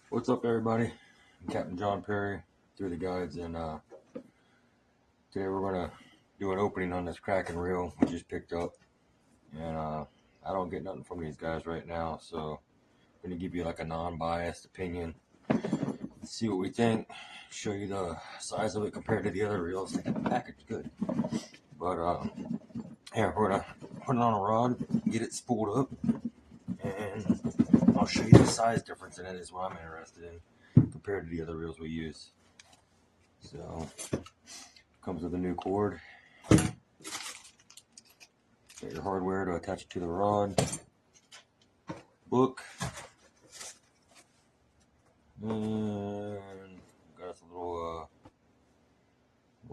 What's up, everybody? I'm Captain John Perry through the guides, and today we're gonna do an opening on this Kraken reel we just picked up. And I don't get nothing from these guys right now, so I'm gonna give you like a non-biased opinion, see what we think, show you the size of it compared to the other reels. The package good, but yeah, we're gonna put it on a rod, get it spooled up, and I'll show you the size difference in it. Is what I'm interested in compared to the other reels we use. So, comes with a new cord. Got your hardware to attach it to the rod. Book. And got us a little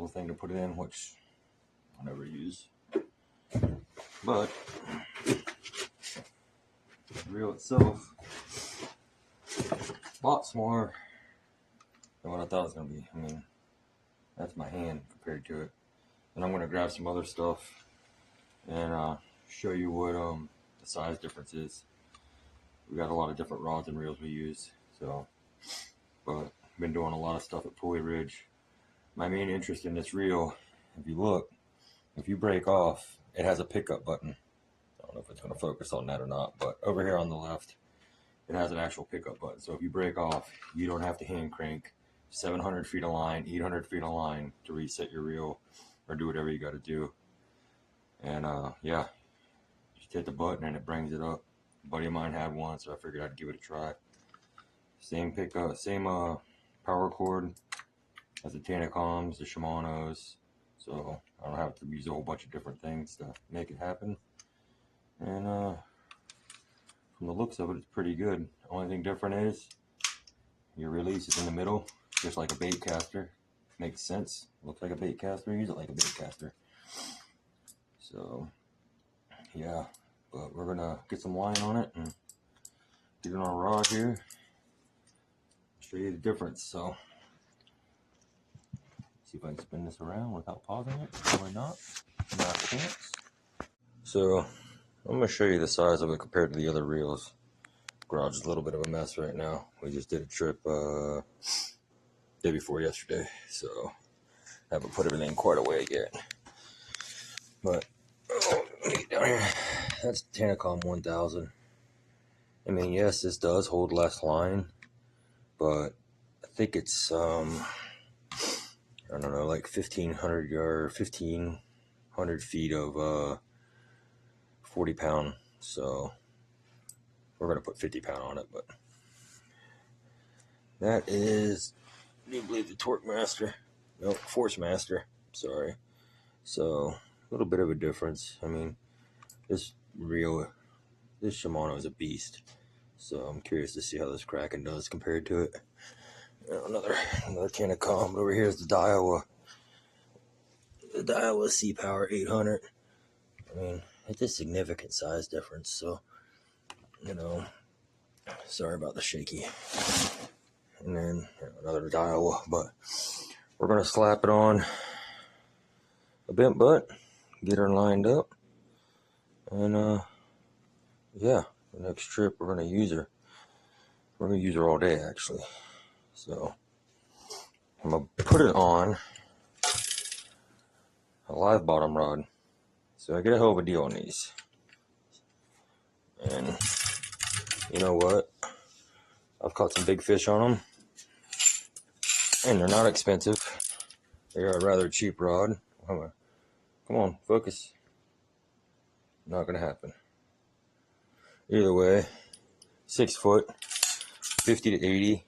thing to put it in, which I never use. But the reel itself, a lot smaller than what I thought it was gonna be. I mean, that's my hand compared to it. And I'm gonna grab some other stuff and show you what the size difference is. We got a lot of different rods and reels we use, so but I've been doing a lot of stuff at Pulley Ridge. My main interest in this reel, if you look, if you break off, it has a pickup button. I don't know if it's going to focus on that or not, but over here on the left, it has an actual pickup button. So if you break off, you don't have to hand crank 700 feet of line, 800 feet of line to reset your reel or do whatever you got to do. And yeah, just hit the button and it brings it up. A buddy of mine had one, so I figured I'd give it a try. Same pickup, same power cord as the Tanacoms, the Shimano's, so I don't have to use a whole bunch of different things to make it happen. And from the looks of it, it's pretty good. The only thing different is your release is in the middle, just like a bait caster. Makes sense. Looks like a bait caster. Use it like a bait caster. So yeah, but we're gonna get some line on it and get it on a rod here. Show you the difference. So see if I can spin this around without pausing it. Probably not. Not a chance. So I'm gonna show you the size of it compared to the other reels. Garage is a little bit of a mess right now. We just did a trip day before yesterday, so haven't put everything quite away yet. But down here, that's Tanacom 1000. I mean, yes, this does hold less line, but I think it's I don't know, like 1,500 feet of 40-pound. So we're gonna put 50-pound on it, but that is, I do believe, the Torque Master. No, Force Master. Sorry. So a little bit of a difference. I mean, this Shimano is a beast. So I'm curious to see how this Kraken does compared to it. Another Tanacom. But over here is the Daiwa. The Daiwa Sea Power 800. I mean, it's a significant size difference. So, you know, sorry about the shaky. And then another Daiwa, but we're gonna slap it on a bent butt, get her lined up, and yeah, the next trip we're gonna use her. We're gonna use her all day, actually. So I'm gonna put it on a live bottom rod. So I get a hell of a deal on these. And you know what? I've caught some big fish on them, and they're not expensive. They're a rather cheap rod. Come on, focus. Not gonna happen. Either way, 6 foot, 50 to 80.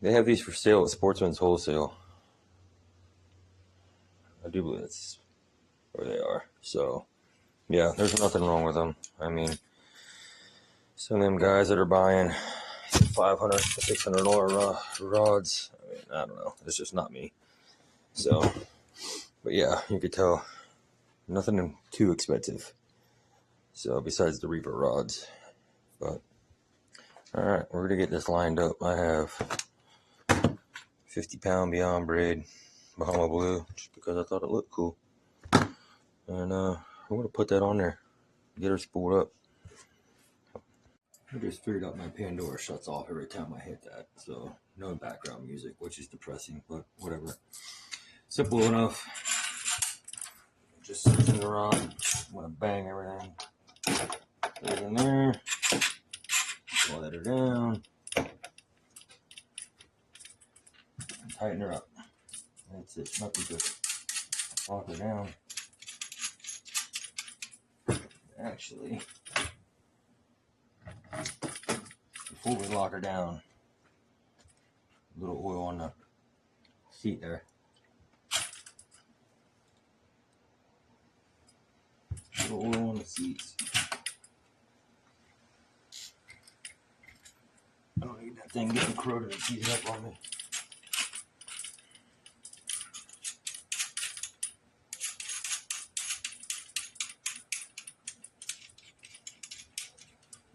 They have these for sale at Sportsman's Wholesale. I do believe that's where they are. So, yeah, there's nothing wrong with them. I mean, some of them guys that are buying $500 to $600 rods, I mean, I don't know. It's just not me. So, but yeah, you could tell nothing too expensive. So, besides the Reaper rods. But, alright, we're going to get this lined up. I have 50-pound Beyond Braid Bahama Blue, just because I thought it looked cool. And I'm going to put that on there, get her spooled up. I just figured out my Pandora shuts off every time I hit that, so no background music, which is depressing, but whatever. Simple enough. Just spin it around. I'm gonna bang everything. Put it in there. Let her down. Tighten her up. That's it. Nothing to lock her down. Actually, before we lock her down, a little oil on the seat there. A little oil on the seats. I don't need that thing getting corroded and seizing up on me.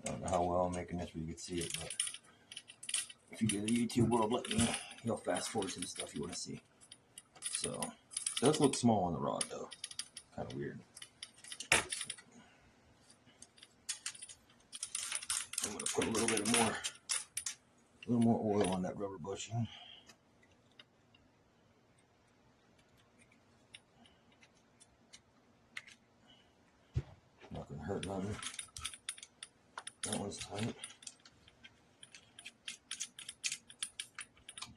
I don't know how well I'm making this where you can see it, but if you get the YouTube world, let me know. You'll fast forward to the stuff you want to see. So, it does look small on the rod though. Kind of weird. I'm going to put a little more oil on that rubber bushing. Not going to hurt nothing. That one's tight.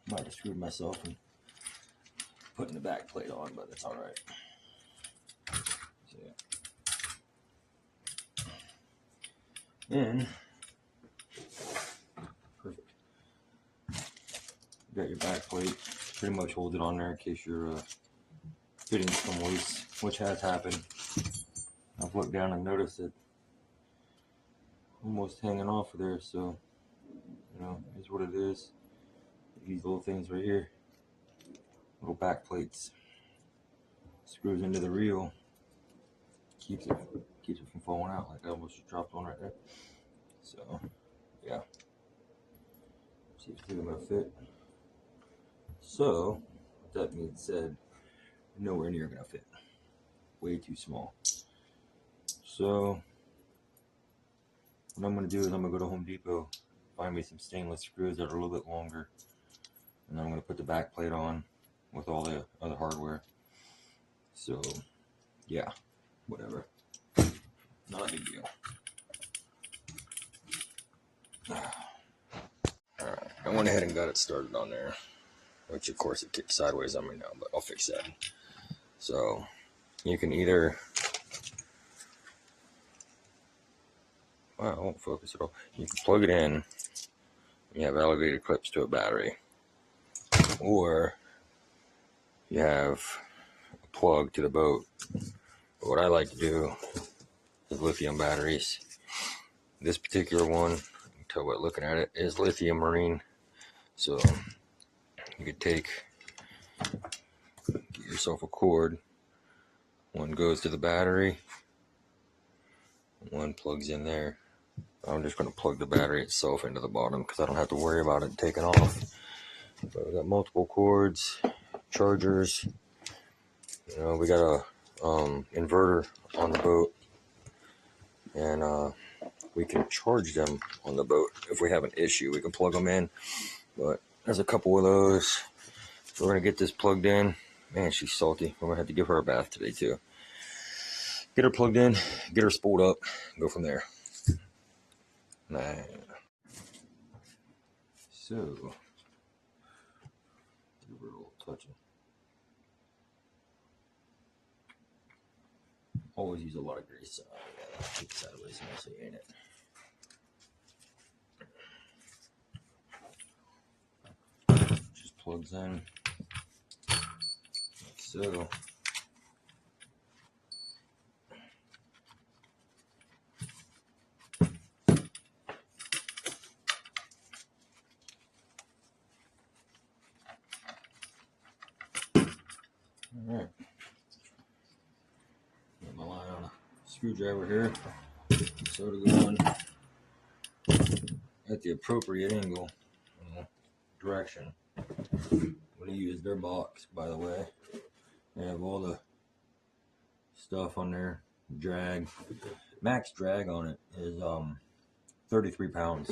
Might have screwed myself and putting the back plate on, but it's alright. So, yeah. Then, perfect. You got your back plate. Pretty much hold it on there in case your fittings come loose, which has happened. I've looked down and noticed it almost hanging off of there, so, you know, here's what it is. These little things right here, little back plates, screws into the reel, keeps it from falling out. Like I almost just dropped one right there. So yeah, see if it's gonna fit. So with that being said, nowhere near gonna fit. Way too small. So what I'm gonna do is I'm gonna go to Home Depot, find me some stainless screws that are a little bit longer, and I'm going to put the back plate on with all the other hardware. So, yeah, whatever. Not a big deal. Alright, I went ahead and got it started on there, which of course it kicked sideways on me now, but I'll fix that. So, you can either, well, I won't focus at all. You can plug it in, you have elevated clips to a battery, or you have a plug to the boat. But what I like to do is lithium batteries. This particular one, you can tell by looking at it, is lithium marine. So you could get yourself a cord. One goes to the battery, one plugs in there. I'm just going to plug the battery itself into the bottom because I don't have to worry about it taking off. But we got multiple cords, chargers. You know, we got a inverter on the boat, and we can charge them on the boat if we have an issue. We can plug them in, but there's a couple of those. So we're gonna get this plugged in. Man, she's salty. We're gonna have to give her a bath today too. Get her plugged in, get her spooled up, go from there. Nah. So, give her a little touching. Always use a lot of grease. Yeah, keep it sideways so you ain't it. Just plugs in like so. Alright. Got my line on a screwdriver here. So to go on at the appropriate angle, direction. I'm going to use their box, by the way. They have all the stuff on there. Drag. Max drag on it is 33 pounds.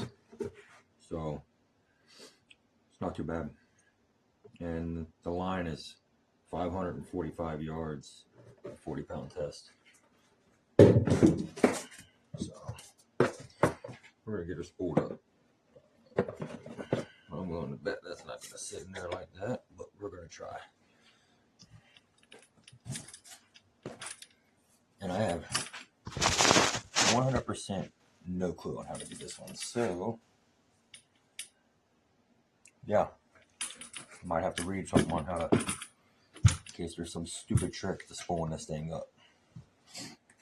So it's not too bad. And the line is 545 yards, 40-pound test. So we're gonna get her spooled up. I'm willing to bet that's not gonna sit in there like that, but we're gonna try. And I have 100% no clue on how to do this one. So yeah, might have to read something on how to, in case there's some stupid trick to spooling this thing up.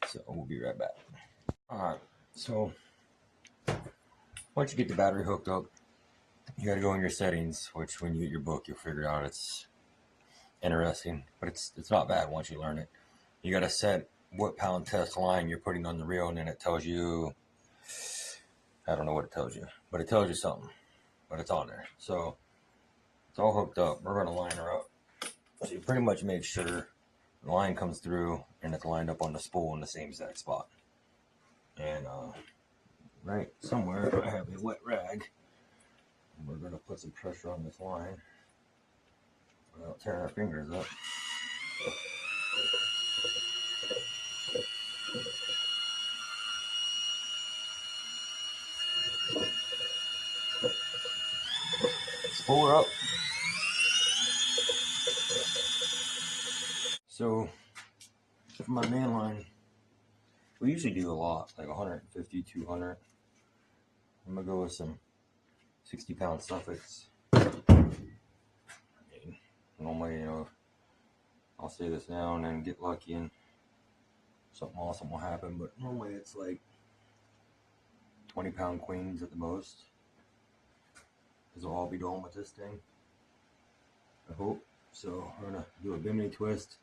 So we'll be right back. Alright, so once you get the battery hooked up, you gotta go in your settings, which when you get your book, you'll figure out it's interesting, but it's not bad once you learn it. You gotta set what pound test line you're putting on the reel, and then it tells you, I don't know what it tells you, but it tells you something, but it's on there. So it's all hooked up. We're gonna line her up. So you pretty much make sure the line comes through and it's lined up on the spool in the same exact spot. And right somewhere I have a wet rag. And we're gonna put some pressure on this line without tearing our fingers up. Spool her up. So for my main line, we usually do a lot, like 150, 200. I'm gonna go with some 60-pound suffix. Normally, you know, I'll say this now and then get lucky and something awesome will happen, but normally it's like 20-pound queens at the most is all I'll be doing with this thing, I hope. So we're gonna do a bimini twist,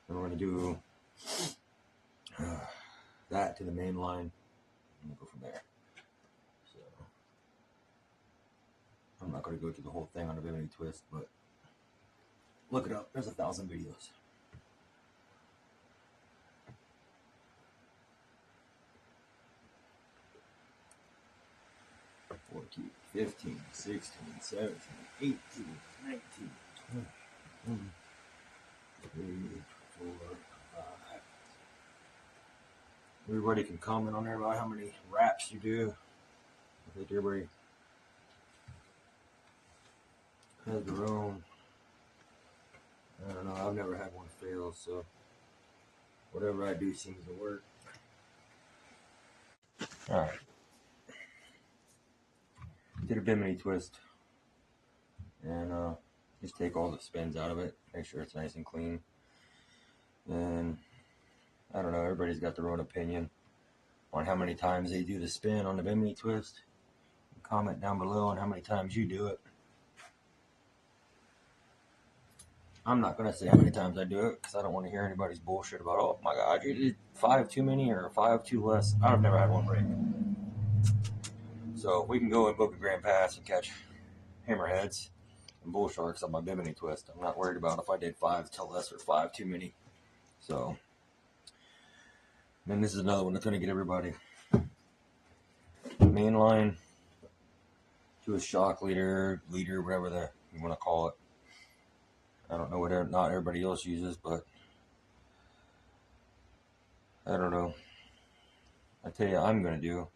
and we're gonna do that to the main line, and we'll go from there. So I'm not gonna go through the whole thing on a bimini twist, but look it up. There's 1,000 videos. 14, 15, 16, 17, 18, 19, 20, 23, 24, 25. Everybody can comment on there about how many wraps you do. I think everybody has their own. I don't know. I've never had one fail, so whatever I do seems to work. All right. Did a bimini twist, and just take all the spins out of it. Make sure it's nice and clean. And I don't know. Everybody's got their own opinion on how many times they do the spin on the bimini twist. Comment down below on how many times you do it. I'm not going to say how many times I do it because I don't want to hear anybody's bullshit about, oh my God, you did 5 too many or 5 too less. I've never had one break. So we can go and book a Grand Pass and catch hammerheads and bull sharks on my bimini twist. I'm not worried about if I did 5 too less or 5 too many. So then this is another one that's going to get everybody. Main line to a shock leader, whatever you want to call it. I don't know what not everybody else uses, but I don't know. I tell you, I'm going to do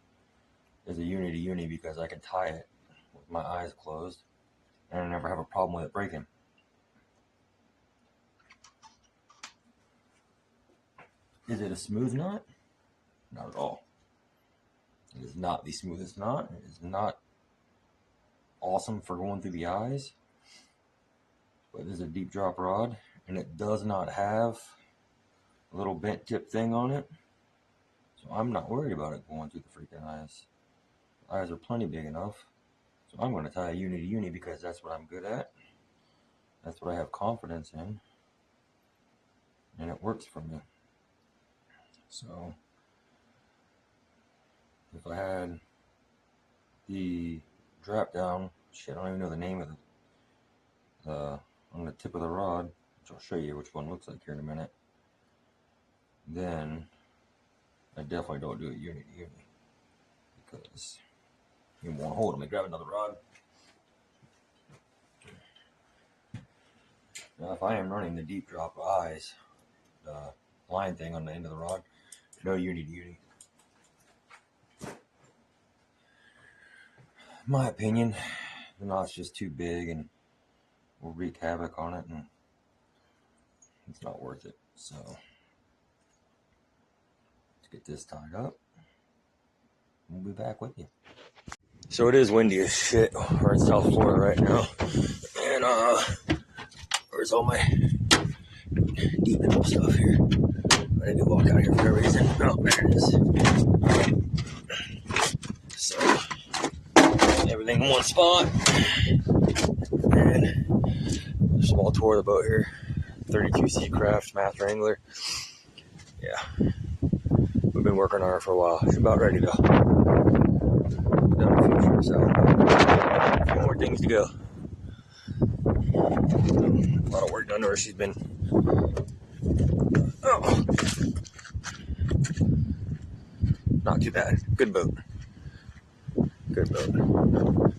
is a uni to uni because I can tie it with my eyes closed and I never have a problem with it breaking. Is it a smooth knot? Not at all. It is not the smoothest knot. It is not awesome for going through the eyes. But it is a deep drop rod and it does not have a little bent tip thing on it. So I'm not worried about it going through the freaking eyes. The eyes are plenty big enough. So I'm going to tie a uni to uni because that's what I'm good at. That's what I have confidence in. And it works for me. So if I had the drop down, shit, I don't even know the name of it, on the tip of the rod, which I'll show you which one looks like here in a minute, then I definitely don't do it uni to uni because You won't hold. Let me grab another rod. Now, if I am running the deep drop eyes, the line thing on the end of the rod, no uni. In my opinion, the knot's just too big and will wreak havoc on it, and it's not worth it. So let's get this tied up. We'll be back with you. So it is windy as shit. We're in South Florida right now, and where's all my deep drop stuff here? I need to walk out here for a reason. Oh, there it is. So everything in one spot, and a small tour of the boat here. 32C Craft Master Angler. Yeah, we've been working on her for a while. She's about ready to go. Done a few trips out. A few more things to go. A lot of work done to her. She's been. Oh, not too bad. Good boat. Good boat.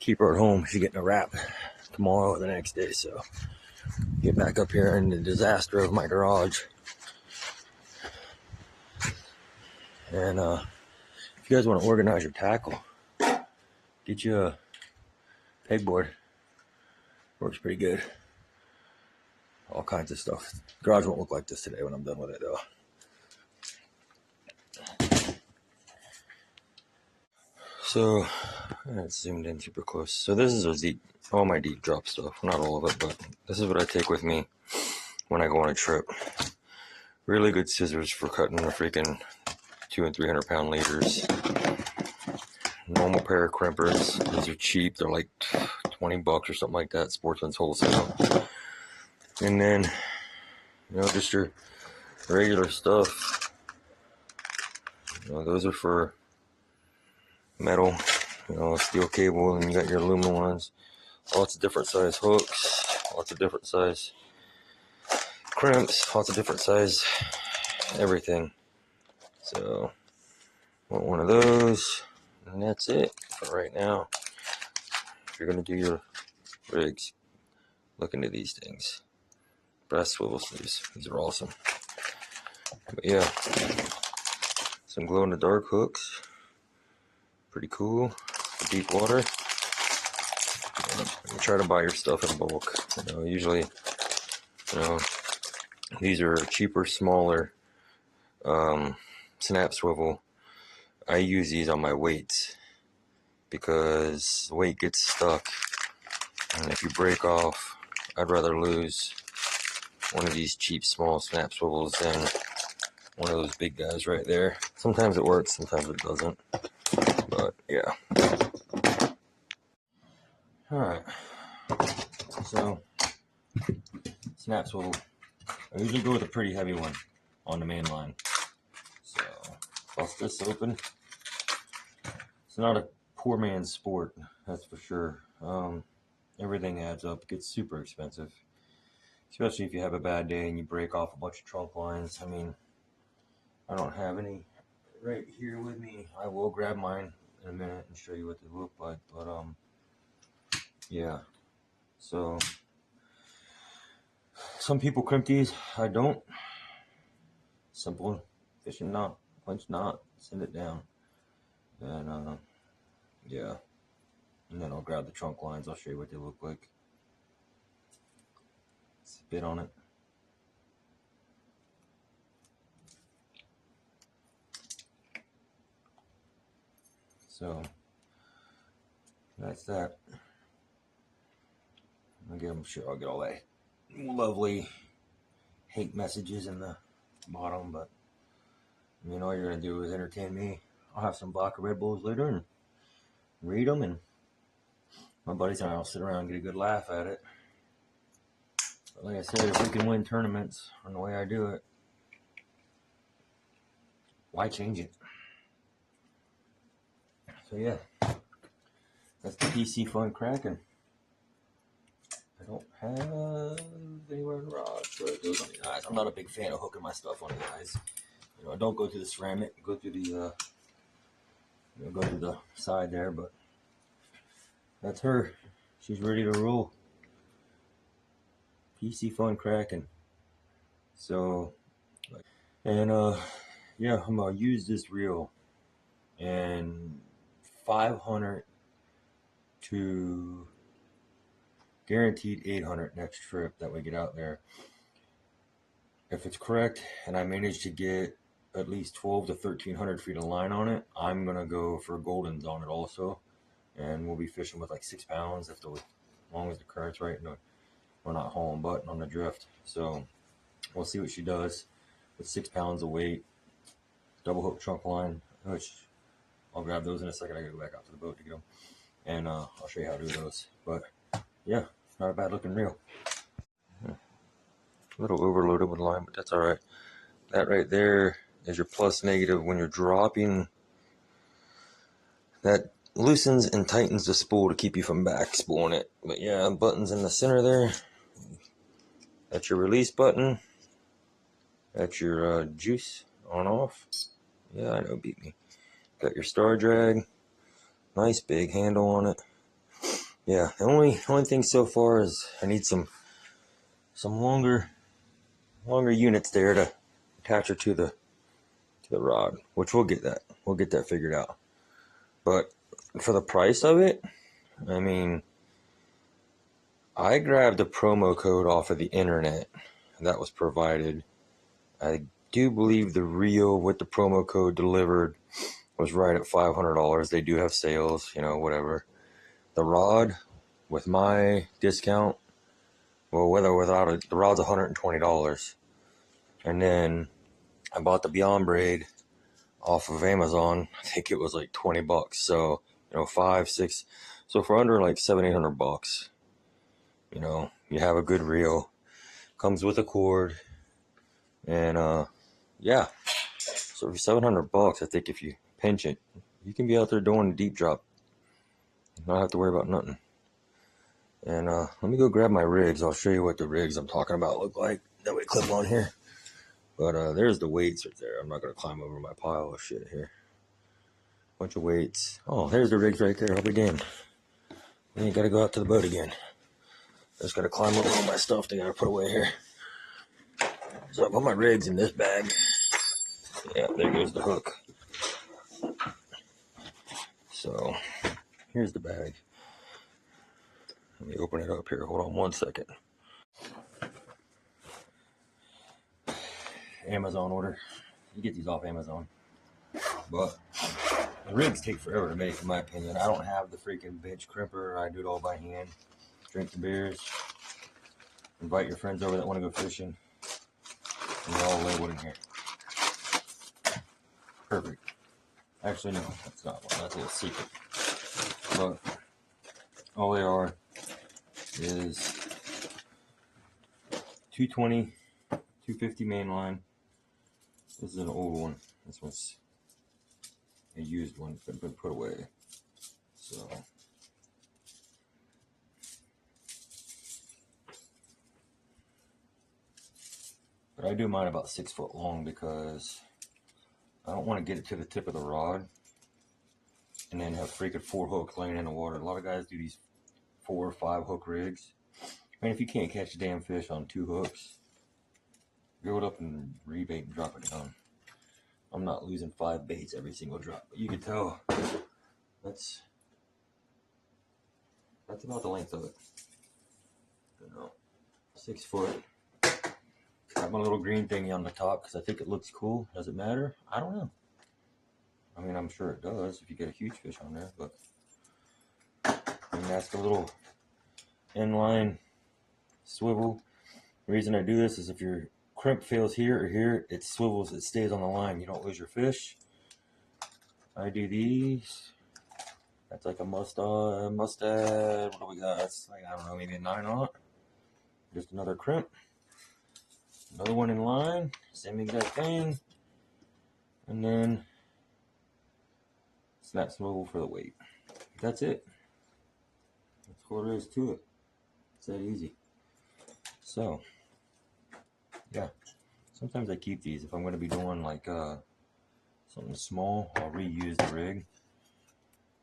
Keep her at home. She's getting a wrap tomorrow or the next day. So get back up here in the disaster of my garage. And if you guys want to organize your tackle, get you a pegboard. Works pretty good. All kinds of stuff. Garage won't look like this today when I'm done with it though. So it's zoomed in super close. So this is all my deep drop stuff. Not all of it, but this is what I take with me when I go on a trip. Really good scissors for cutting the freaking 200 and 300 pound leaders. Normal pair of crimpers. These are cheap. They're like $20 or something like that. Sportsman's Wholesale. And then, just your regular stuff. Those are for metal, steel cable, and you got your aluminum ones. Lots of different size hooks. Lots of different size crimps. Lots of different size everything. So, want one of those. And that's it for right now. If you're going to do your rigs, look into these things. Brass swivel sleeves. These are awesome. But yeah, some glow-in-the-dark hooks. Pretty cool. For deep water. You try to buy your stuff in bulk. Usually, these are cheaper, smaller snap swivel. I use these on my weights because the weight gets stuck, and if you break off, I'd rather lose one of these cheap small snap swivels than one of those big guys right there. Sometimes it works, sometimes it doesn't, but yeah. Alright, so snap swivel. I usually go with a pretty heavy one on the main line. So bust this open. It's not a poor man's sport, that's for sure. Everything adds up. It gets super expensive, especially if you have a bad day and you break off a bunch of trunk lines. I mean, I don't have any right here with me. I will grab mine in a minute and show you what they look like, but yeah. So some people crimp these. I don't. Simple fishing knot, punch knot, send it down, and yeah. And then I'll grab the trunk lines. I'll show you what they look like. Spit on it. So that's that. I'm sure I'll get all that lovely hate messages in the bottom, but all you're gonna do is entertain me. I'll have some vodka Red Bulls later and read them, and my buddies and I will sit around and get a good laugh at it. But like I said, if we can win tournaments on the way I do it, why change it? So yeah, that's the Piscifun Kraken. I don't have anywhere in rods, but it goes on the eyes. I'm not a big fan of hooking my stuff on the eyes. You know, don't go through the ceramic, go through the go through the side there. But that's her. She's ready to roll. Piscifun Kraken. So, and yeah, I'm gonna use this reel and 500 to guaranteed 800 next trip that we get out there. If it's correct and I manage to get at least 12 to 1300 feet of line on it, I'm gonna go for goldens on it also, and we'll be fishing with like 6 pounds if as long as the current's right. No, we're not hauling button on the drift, so we'll see what she does with 6 pounds of weight, double hook trunk line, which I'll grab those in a second. I gotta go back out to the boat to get them, and I'll show you how to do those. But yeah, not a bad looking reel. A little overloaded with line, but that's all right. That right there is your plus negative when you're dropping. That loosens and tightens the spool to keep you from back spooling it. But yeah, buttons in the center there. That's your release button. That's your juice on off. Yeah, I know, beat me. Got your star drag. Nice big handle on it. Yeah, the only thing so far is I need some longer units there to attach her to the rod, which we'll get that. We'll get that figured out. But for the price of it, I mean, I grabbed a promo code off of the internet that was provided. I do believe the reel with the promo code delivered was right at $500. They do have sales, you know, whatever. The rod with my discount, well, whether or without it, the rod's $120. And then I bought the Beyond Braid off of Amazon. I think it was like $20. So, you know, 5, 6. So for under like $700-800, you know, you have a good reel. Comes with a cord. And yeah. So for $700, I think if you pinch it, you can be out there doing a deep drop. Not have to worry about nothing. And let me go grab my rigs. I'll show you what the rigs I'm talking about look like. That way clip on here. But there's the weights right there. I'm not going to climb over my pile of shit here. Bunch of weights. Oh, there's the rigs right there. I'll be damned. We ain't got to go out to the boat again. Just got to climb over all my stuff they got to put away here. So I put my rigs in this bag. Yeah, there goes the hook. So here's the bag. Let me open it up here. Hold on one second. Amazon order. You get these off Amazon. But the rigs take forever to make, in my opinion. I don't have the freaking bench crimper. I do it all by hand. Drink some beers. Invite your friends over that want to go fishing. And you all lay one in here. Perfect. Actually, no, that's not one. That's a secret. But all they are is 220, 250 mainline. This is an old one. This one's a used one. It's been put away. So but I do mine about 6 foot long because I don't want to get it to the tip of the rod and then have freaking 4 hooks laying in the water. A lot of guys do these 4 or 5 hook rigs. I mean, if you can't catch a damn fish on 2 hooks, go it up and rebait and drop it down. I'm not losing 5 baits every single drop, but you can tell that's about the length of it. You know, 6 foot. Got my little green thingy on the top because I think it looks cool. Does it matter? I don't know. I mean, I'm sure it does if you get a huge fish on there, but and that's the little inline swivel. The reason I do this is if your crimp fails here or here, it swivels, it stays on the line. You don't lose your fish. I do these. That's like a mustad. What do we got? That's like, I don't know, maybe a 9/0. Just another crimp. Another one in line. Same exact thing. And then snap swivel for the weight. That's it. That's all there is to it. It's that easy. So, yeah. Sometimes I keep these if I'm going to be doing like something small. I'll reuse the rig.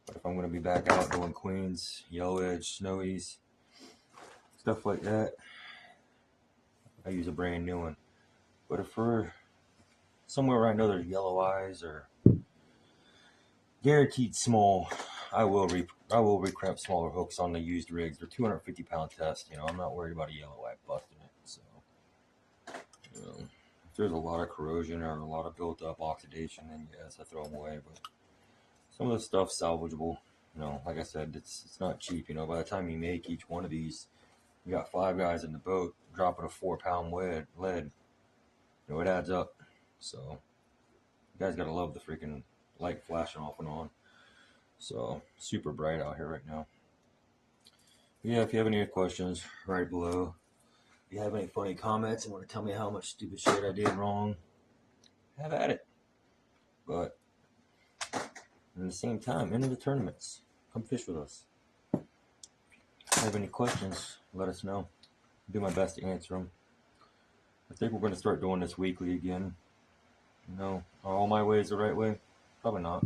But if I'm going to be back out doing queens, yellow edge, snowies, stuff like that, I use a brand new one. But if we're somewhere where I know there's yellow eyes or guaranteed small, I will recramp smaller hooks on the used rigs. They're 250-pound test. You know, I'm not worried about a yellow eye busting it. So, you know, if there's a lot of corrosion or a lot of built-up oxidation, then yes, I throw them away. But some of the stuff's salvageable. You know, like I said, it's not cheap. You know, by the time you make each one of these, you got 5 guys in the boat dropping a 4-pound lead. You know, it adds up. So, you guys gotta love the freaking light flashing off and on. So, super bright out here right now. Yeah, if you have any questions, right below. If you have any funny comments and want to tell me how much stupid shit I did wrong, have at it. But at the same time, into the tournaments. Come fish with us. If you have any questions, let us know. I'll do my best to answer them. I think we're going to start doing this weekly again. You know, are all my ways the right way? Probably not.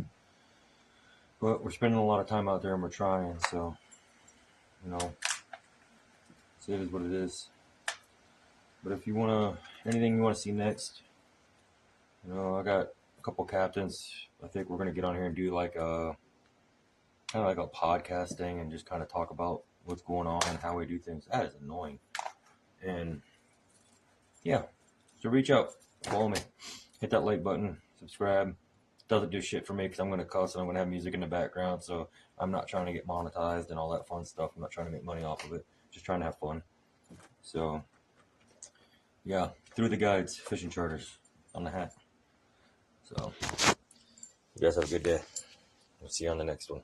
But we're spending a lot of time out there and we're trying, so, you know, so it is what it is. But if you want to, anything you want to see next, you know, I got a couple captains. I think we're going to get on here and do like a, kind of like a podcast thing and just kind of talk about what's going on and how we do things. That is annoying. And yeah, so reach out, follow me, hit that like button, subscribe. Doesn't do shit for me because I'm going to cuss and I'm going to have music in the background. So I'm not trying to get monetized and all that fun stuff. I'm not trying to make money off of it. Just trying to have fun. So yeah, through the guides, fishing charters on the hat. So you guys have a good day. We'll see you on the next one.